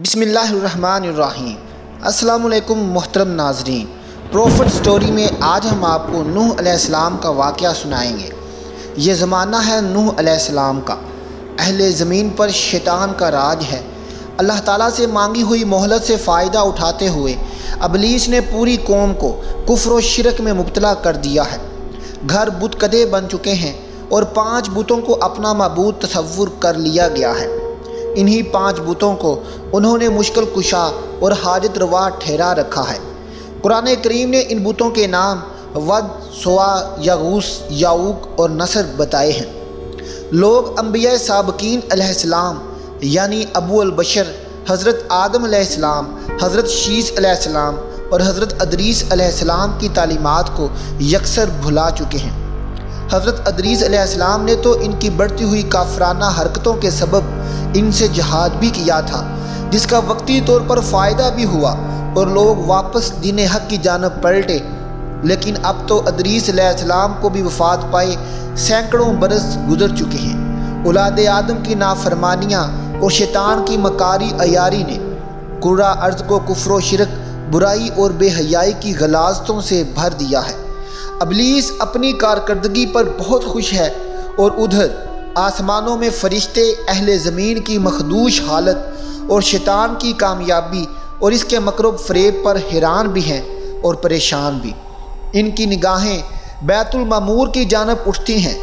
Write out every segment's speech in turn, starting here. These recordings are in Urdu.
بسم اللہ الرحمن الرحیم۔ السلام علیکم محترم ناظرین، پروفٹ سٹوری میں آج ہم آپ کو نوح علیہ السلام کا واقعہ سنائیں گے۔ یہ زمانہ ہے نوح علیہ السلام کا۔ اہل زمین پر شیطان کا راج ہے۔ اللہ تعالیٰ سے مانگی ہوئی مہلت سے فائدہ اٹھاتے ہوئے ابلیس نے پوری قوم کو کفر و شرک میں مبتلا کر دیا ہے۔ گھر بت کدے بن چکے ہیں اور 5 بتوں کو اپنا معبود تصور کر لیا گیا ہے۔ انہی 5 بتوں کو انہوں نے مشکل کشا اور حاجت روا ٹھہرا رکھا ہے۔ قرآن کریم نے ان بتوں کے نام ود، سوا، یغوث، یعوق اور نصر بتائے ہیں۔ لوگ انبیاء سابقین علیہ السلام یعنی ابو البشر حضرت آدم علیہ السلام، حضرت شیث علیہ السلام اور حضرت ادریس علیہ السلام کی تعلیمات کو یکسر بھلا چکے ہیں۔ حضرت ادریس علیہ السلام نے تو ان کی بڑھتی ہوئی کافرانہ حرکتوں کے سبب ان سے جہاد بھی کیا تھا، جس کا وقتی طور پر فائدہ بھی ہوا اور لوگ واپس دین حق کی جانب پلٹے۔ لیکن اب تو ادریس علیہ السلام کو بھی وفات پائے سینکڑوں برس گزر چکے ہیں۔ اولاد آدم کی نافرمانیاں اور شیطان کی مکاری عیاری نے کرہ ارض کو کفر و شرک، برائی اور بے حیائی کی غلاظتوں سے بھر دیا ہے۔ ابلیس اپنی کارکردگی پر بہت خوش ہے اور ادھر آسمانوں میں فرشتے اہل زمین کی مخدوش حالت اور شیطان کی کامیابی اور اس کے مکر و فریب پر حیران بھی ہیں اور پریشان بھی۔ ان کی نگاہیں بیت المعمور کی جانب اٹھتی ہیں۔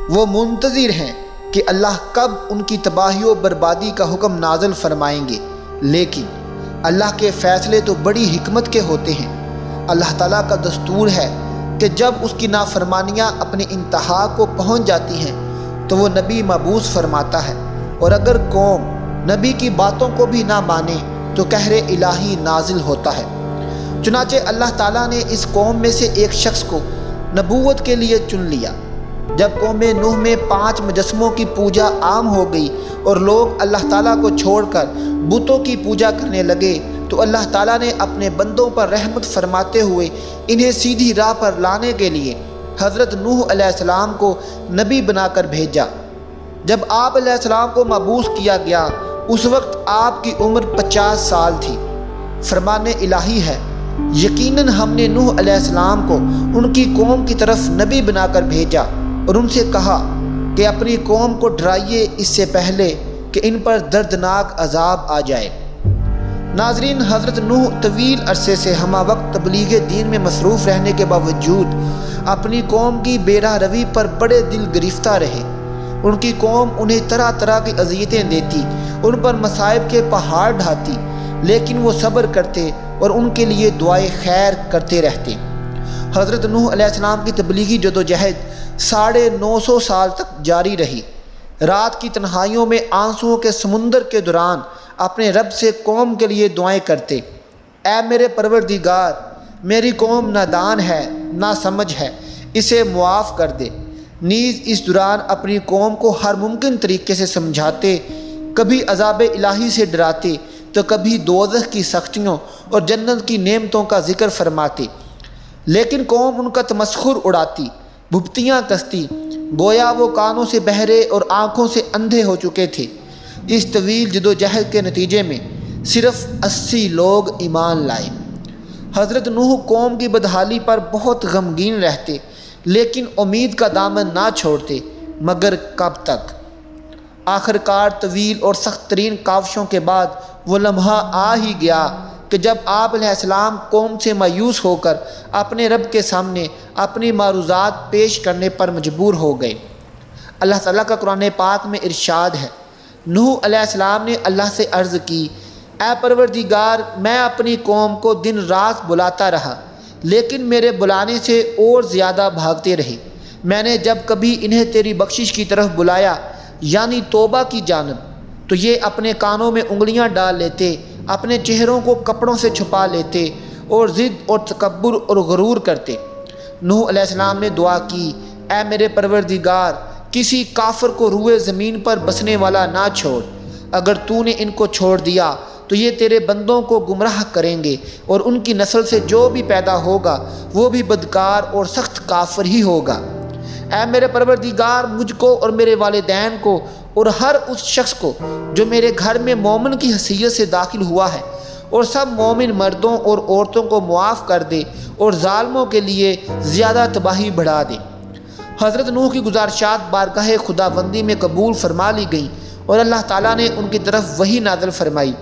وہ منتظر ہیں کہ اللہ کب ان کی تباہی و بربادی کا حکم نازل فرمائیں گے، لیکن اللہ کے فیصلے تو بڑی حکمت کے ہوتے ہیں۔ اللہ تعالیٰ کا دستور ہے کہ جب اس کی نافرمانیاں اپنی انتہا کو پہنچ جاتی ہیں تو وہ نبی مبعوث فرماتا ہے، اور اگر قوم نبی کی باتوں کو بھی نہ مانے تو قہر الہی نازل ہوتا ہے۔ چنانچہ اللہ تعالیٰ نے اس قوم میں سے ایک شخص کو نبوت کے لیے چن لیا۔ جب قوم نوح میں 5 مجسموں کی پوجا عام ہو گئی اور لوگ اللہ تعالیٰ کو چھوڑ کر بتوں کی پوجا کرنے لگے تو اللہ تعالیٰ نے اپنے بندوں پر رحمت فرماتے ہوئے انہیں سیدھی راہ پر لانے کے لیے حضرت نوح علیہ السلام کو نبی بنا کر بھیجا۔ جب آپ علیہ السلام کو مبعوث کیا گیا اس وقت آپ کی عمر 50 سال تھی۔ فرمان الہی ہے، یقیناً ہم نے نوح علیہ السلام کو ان کی قوم کی طرف نبی بنا کر بھیجا اور ان سے کہا کہ اپنی قوم کو ڈرائیے اس سے پہلے کہ ان پر دردناک عذاب آ جائے۔ ناظرین، حضرت نوح طویل عرصے سے ہمہ وقت تبلیغ دین میں مصروف رہنے کے باوجود اپنی قوم کی بے راہ روی پر بڑے دل گرفتہ رہے۔ ان کی قوم انہیں طرح طرح کی اذیتیں دیتی، ان پر مصائب کے پہاڑ ڈھاتی، لیکن وہ صبر کرتے اور ان کے لیے دعائے خیر کرتے رہتے۔ حضرت نوح علیہ السلام کی تبلیغی جدوجہد 950 سال تک جاری رہی۔ رات کی تنہائیوں میں آنسوؤں کے سمندر کے دوران اپنے رب سے قوم کے لیے دعائیں کرتے، اے میرے پروردگار، میری قوم نادان ہے، نا سمجھ ہے، اسے معاف کر دے۔ نیز اس دوران اپنی قوم کو ہر ممکن طریقے سے سمجھاتے، کبھی عذاب الہی سے ڈراتے تو کبھی دوزخ کی سختیوں اور جنت کی نعمتوں کا ذکر فرماتے، لیکن قوم ان کا تمسخر اڑاتی، بھپتیاں کستی، گویا وہ کانوں سے بہرے اور آنکھوں سے اندھے ہو چکے تھے۔ اس طویل جدوجہد کے نتیجے میں صرف 80 لوگ ایمان لائے۔ حضرت نوح قوم کی بدحالی پر بہت غمگین رہتے، لیکن امید کا دامن نہ چھوڑتے، مگر کب تک؟ آخر کار طویل اور سخت ترین کاوشوں کے بعد وہ لمحہ آ ہی گیا کہ جب آپ علیہ السلام قوم سے مایوس ہو کر اپنے رب کے سامنے اپنی معروضات پیش کرنے پر مجبور ہو گئے۔ اللہ تعالیٰ کا قرآن پاک میں ارشاد ہے، نوح علیہ السلام نے اللہ سے عرض کی، اے پروردگار، میں اپنی قوم کو دن رات بلاتا رہا، لیکن میرے بلانے سے اور زیادہ بھاگتے رہے۔ میں نے جب کبھی انہیں تیری بخشش کی طرف بلایا یعنی توبہ کی جانب، تو یہ اپنے کانوں میں انگلیاں ڈال لیتے، اپنے چہروں کو کپڑوں سے چھپا لیتے اور ضد اور تکبر اور غرور کرتے۔ نوح علیہ السلام نے دعا کی، اے میرے پروردگار، کسی کافر کو روئے زمین پر بسنے والا نہ چھوڑ۔ اگر تو نے ان کو چھوڑ دیا تو یہ تیرے بندوں کو گمراہ کریں گے اور ان کی نسل سے جو بھی پیدا ہوگا وہ بھی بدکار اور سخت کافر ہی ہوگا۔ اے میرے پروردگار، مجھ کو اور میرے والدین کو اور ہر اس شخص کو جو میرے گھر میں مومن کی حیثیت سے داخل ہوا ہے، اور سب مومن مردوں اور عورتوں کو معاف کر دے اور ظالموں کے لیے زیادہ تباہی بڑھا دے۔ حضرت نوح کی گزارشات بارگاہ خداوندی میں قبول فرما لی گئیں اور اللہ تعالیٰ نے ان کی طرف وحی نازل فرمائی۔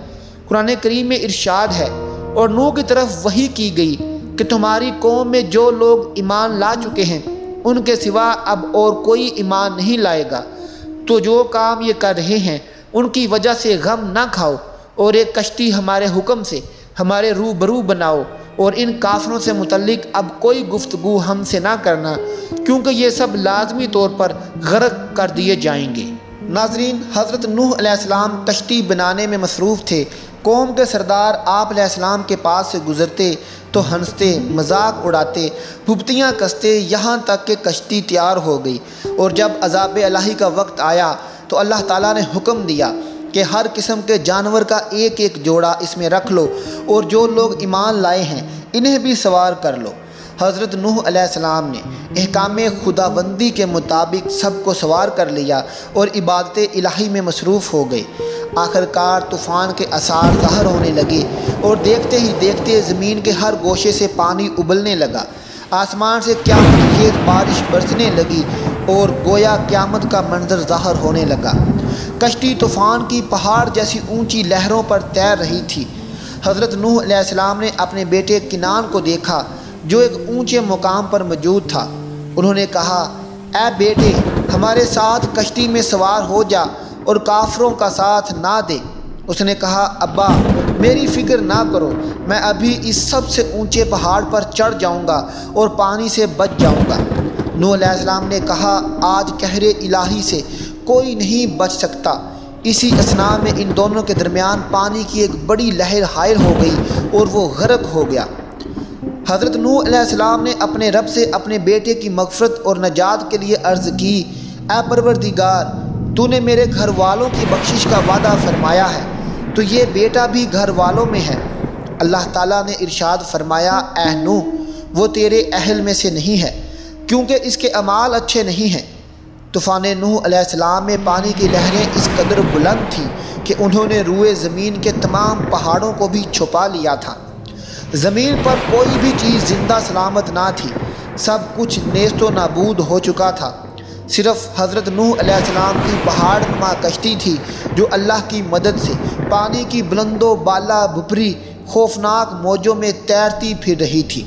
قرآن کریم میں ارشاد ہے، اور نوح کی طرف وحی کی گئی کہ تمہاری قوم میں جو لوگ ایمان لا چکے ہیں ان کے سوا اب اور کوئی ایمان نہیں لائے گا، تو جو کام یہ کر رہے ہیں ان کی وجہ سے غم نہ کھاؤ، اور ایک کشتی ہمارے حکم سے ہمارے روبرو بناؤ، اور ان کافروں سے متعلق اب کوئی گفتگو ہم سے نہ کرنا، کیونکہ یہ سب لازمی طور پر غرق کر دیے جائیں گے۔ ناظرین، حضرت نوح علیہ السلام کشتی بنانے میں مصروف تھے۔ قوم کے سردار آپ علیہ السلام کے پاس سے گزرتے تو ہنستے، مذاق اڑاتے، پھپتیاں کستے، یہاں تک کہ کشتی تیار ہو گئی، اور جب عذاب الہی کا وقت آیا تو اللہ تعالیٰ نے حکم دیا کہ ہر قسم کے جانور کا ایک ایک جوڑا اس میں رکھ لو، اور جو لوگ ایمان لائے ہیں انہیں بھی سوار کر لو۔ حضرت نوح علیہ السلام نے احکام خداوندی کے مطابق سب کو سوار کر لیا اور عبادت الہی میں مصروف ہو گئے۔ آخرکار طوفان کے آثار ظاہر ہونے لگے، اور دیکھتے ہی دیکھتے زمین کے ہر گوشے سے پانی ابلنے لگا، آسمان سے قیامت خیز بارش برسنے لگی، اور گویا قیامت کا منظر ظاہر ہونے لگا۔ کشتی طوفان کی پہاڑ جیسی اونچی لہروں پر تیر رہی تھی۔ حضرت نوح علیہ السلام نے اپنے بیٹے کنعان کو دیکھا جو ایک اونچے مقام پر موجود تھا۔ انہوں نے کہا، اے بیٹے، ہمارے ساتھ کشتی میں سوار ہو جا اور کافروں کا ساتھ نہ دے۔ اس نے کہا، ابا، میری فکر نہ کرو، میں ابھی اس سب سے اونچے پہاڑ پر چڑھ جاؤں گا اور پانی سے بچ جاؤں گا۔ نوح علیہ السلام نے کہا، آج قہر الہی سے کوئی نہیں بچ سکتا۔ اسی اثناء میں ان دونوں کے درمیان پانی کی ایک بڑی لہر حائل ہو گئی اور وہ غرق ہو گیا۔ حضرت نوح علیہ السلام نے اپنے رب سے اپنے بیٹے کی مغفرت اور نجات کے لیے عرض کی، اے پروردگار، تو نے میرے گھر والوں کی بخشش کا وعدہ فرمایا ہے، تو یہ بیٹا بھی گھر والوں میں ہے۔ اللہ تعالیٰ نے ارشاد فرمایا، اے نوح، وہ تیرے اہل میں سے نہیں ہے، کیونکہ اس کے اعمال اچھے نہیں ہیں۔ طوفان نوح علیہ السلام میں پانی کی لہریں اس قدر بلند تھیں کہ انہوں نے روئے زمین کے تمام پہاڑوں کو بھی چھپا لیا تھا۔ زمین پر کوئی بھی چیز زندہ سلامت نہ تھی، سب کچھ نیست و نابود ہو چکا تھا۔ صرف حضرت نوح علیہ السلام کی پہاڑ نما کشتی تھی جو اللہ کی مدد سے پانی کی بلند و بالا بھری خوفناک موجوں میں تیرتی پھر رہی تھی۔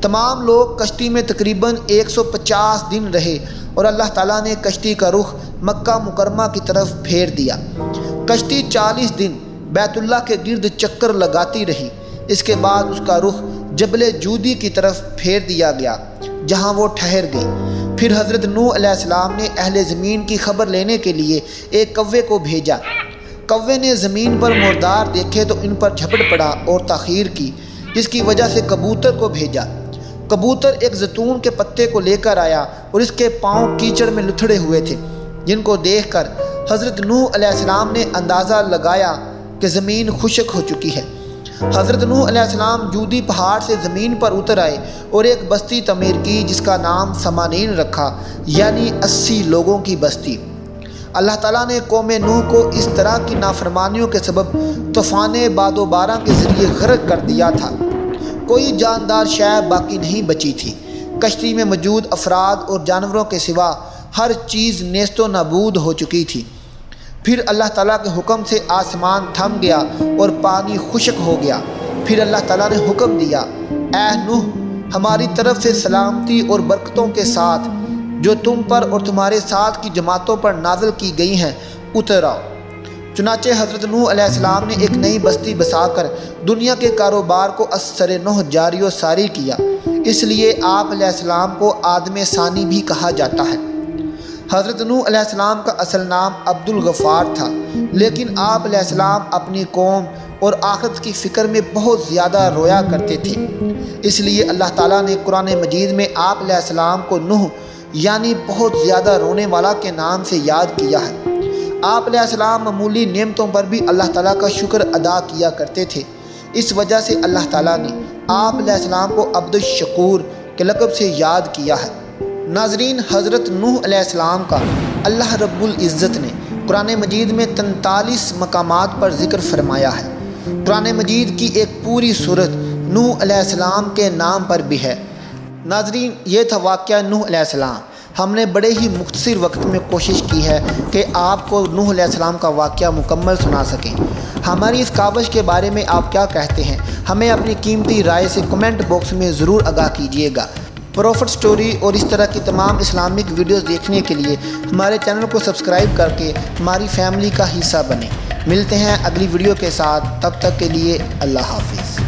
تمام لوگ کشتی میں تقریباً 150 دن رہے، اور اللہ تعالیٰ نے کشتی کا رخ مکہ مکرمہ کی طرف پھیر دیا۔ کشتی 40 دن بیت اللہ کے گرد چکر لگاتی رہی۔ اس کے بعد اس کا رخ جبل جودی کی طرف پھیر دیا گیا، جہاں وہ ٹھہر گئی۔ پھر حضرت نوح علیہ السلام نے اہل زمین کی خبر لینے کے لیے ایک کوے کو بھیجا۔ کوے نے زمین پر مردار دیکھے تو ان پر جھپٹ پڑا اور تاخیر کی، جس کی وجہ سے کبوتر کو بھیجا۔ کبوتر ایک زیتون کے پتے کو لے کر آیا اور اس کے پاؤں کیچڑ میں لتھڑے ہوئے تھے، جن کو دیکھ کر حضرت نوح علیہ السلام نے اندازہ لگایا کہ زمین خشک ہو چکی ہے۔ حضرت نوح علیہ السلام جودی پہاڑ سے زمین پر اتر آئے اور ایک بستی تعمیر کی جس کا نام سمانین رکھا، یعنی 80 لوگوں کی بستی۔ اللہ تعالیٰ نے قوم نوح کو اس طرح کی نافرمانیوں کے سبب طوفان باد و باران کے ذریعے غرق کر دیا تھا۔ کوئی جاندار شے باقی نہیں بچی تھی۔ کشتی میں موجود افراد اور جانوروں کے سوا ہر چیز نیست و نابود ہو چکی تھی۔ پھر اللہ تعالیٰ کے حکم سے آسمان تھم گیا اور پانی خشک ہو گیا۔ پھر اللہ تعالیٰ نے حکم دیا، اے نوح، ہماری طرف سے سلامتی اور برکتوں کے ساتھ جو تم پر اور تمہارے ساتھ کی جماعتوں پر نازل کی گئی ہیں اتر آؤ۔ چنانچہ حضرت نوح علیہ السلام نے ایک نئی بستی بسا کر دنیا کے کاروبار کو از سر نوح جاری و ساری کیا۔ اس لیے آپ علیہ السلام کو آدم ثانی بھی کہا جاتا ہے۔ حضرت نوح علیہ السلام کا اصل نام عبد الغفار تھا، لیکن آپ علیہ السلام اپنی قوم اور آخرت کی فکر میں بہت زیادہ رویا کرتے تھے۔ اس لیے اللہ تعالیٰ نے قرآن مجید میں آپ علیہ السلام کو نوح یعنی بہت زیادہ رونے والا کے نام سے یاد کیا ہے۔ آپ علیہ السلام معمولی نعمتوں پر بھی اللہ تعالیٰ کا شکر ادا کیا کرتے تھے۔ اس وجہ سے اللہ تعالیٰ نے آپ علیہ السلام کو عبد الشکور کے لقب سے یاد کیا ہے۔ ناظرین، حضرت نوح علیہ السلام کا اللہ رب العزت نے قرآن مجید میں 43 مقامات پر ذکر فرمایا ہے۔ قرآن مجید کی ایک پوری سورت نوح علیہ السلام کے نام پر بھی ہے۔ ناظرین، یہ تھا واقعہ نوح علیہ السلام۔ ہم نے بڑے ہی مختصر وقت میں کوشش کی ہے کہ آپ کو نوح علیہ السلام کا واقعہ مکمل سنا سکیں۔ ہماری اس کاوش کے بارے میں آپ کیا کہتے ہیں؟ ہمیں اپنی قیمتی رائے سے کمنٹ باکس میں ضرور آگاہ کیجیے گا۔ پروفٹ سٹوری اور اس طرح کی تمام اسلامک ویڈیوز دیکھنے کے لیے ہمارے چینل کو سبسکرائب کر کے ہماری فیملی کا حصہ بنیں۔ ملتے ہیں اگلی ویڈیو کے ساتھ، تب تک کے لیے اللہ حافظ۔